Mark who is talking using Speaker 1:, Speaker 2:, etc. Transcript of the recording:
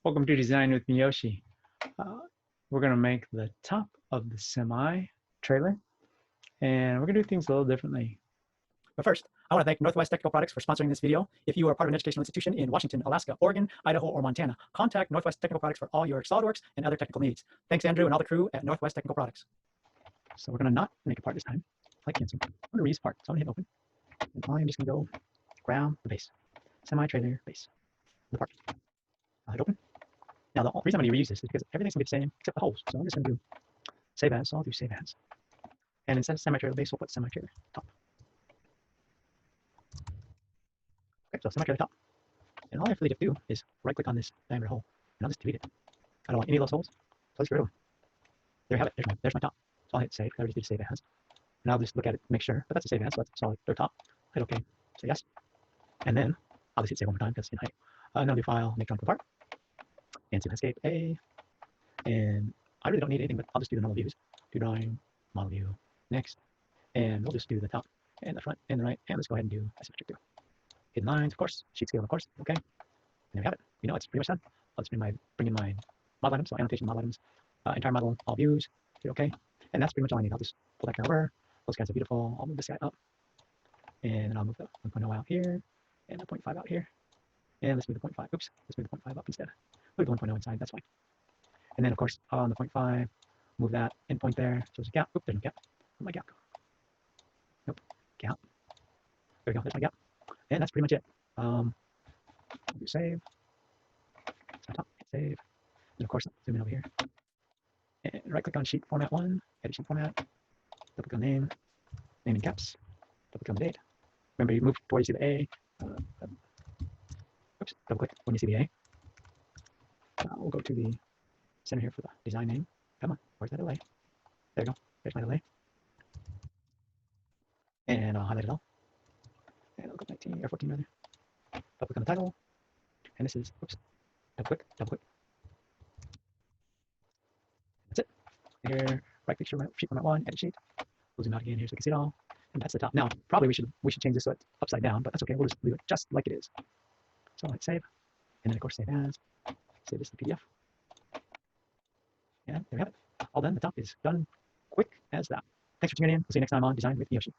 Speaker 1: Welcome to Design with Miyoshi. We're going to make the top of the semi trailer, and we're going to do things a little differently.
Speaker 2: But first, I want to thank Northwest Technical Products for sponsoring this video. If you are part of an educational institution in Washington, Alaska, Oregon, Idaho, or Montana, contact Northwest Technical Products for all your SolidWorks and other technical needs. Thanks, Andrew, and all the crew at Northwest Technical Products.
Speaker 1: So we're going to not make a part this time, like cancel. I'm going to reuse part, so I'm going to hit open. And I'm just going to go grab the base, semi-trailer base, the part. I'll hit open. Now, the reason I'm going to reuse this is because everything's going to be the same except the holes. So I'm just going to do save as, so I'll do save as. And instead of semi-trailer base, we'll put semi-trailer top. Okay, so semi-trailer top. And all I really have to do is right-click on this diameter hole, and I'll just delete it. I don't want any of those holes, so I'll just get rid of them. There you have it. There's my top. So I'll hit save. I already did save as. And I'll just look at it, make sure. But that's a save as, so that's solid. Their top. Hit OK. Say yes. And then I'll just hit save one more time because now do file, make drawing part, and see escape A. And I really don't need anything, but I'll just do the normal views. Do drawing, model view, next, and we'll just do the top and the front and the right. And let's go ahead and do isometric too. Hidden lines, of course. Sheet scale, of course. Okay. And there we have it. You know, it's pretty much done. I'll just bring in my model items, so annotation model items, entire model, all views. Hit OK. And that's pretty much all I need. I'll just pull that guy over. Those guys are beautiful. I'll move this guy up. And then I'll move the 1.0 out here and the 0.5 out here. And let's move the 0.5. Oops. Let's move the 0.5 up instead. Move the 1.0 inside. That's fine. And then, of course, on the 0.5, move that endpoint there. So there's a gap. Oop, there's no gap. Where'd my gap go? Nope. Gap. There we go. There's my gap. And that's pretty much it. Do save. That's my top. Hit save. And of course, zoom in over here. And right click on sheet format 1. Edit sheet format. Double click on name. Name in caps. Double click on the date. Remember, you move before you see the A. Oops. Double click when you see the A. We'll go to the center here for the design name. Come on, where's that delay? There you go. There's my delay. And I'll highlight it all. And I'll go 19 or 14 rather. Double click on the title. And this is, oops, double click, double click. That's it. Here, right click sheet format 1, edit sheet. We'll zoom out again here so we can see it all. And that's the top. Now, probably we should change this so it's upside down, but that's okay. We'll just leave it just like it is. So I'll hit save. And then of course save as. Save this to PDF. And there we have it. All done. The top is done quick as that. Thanks for tuning in. We'll see you next time on Design with Miyoshi.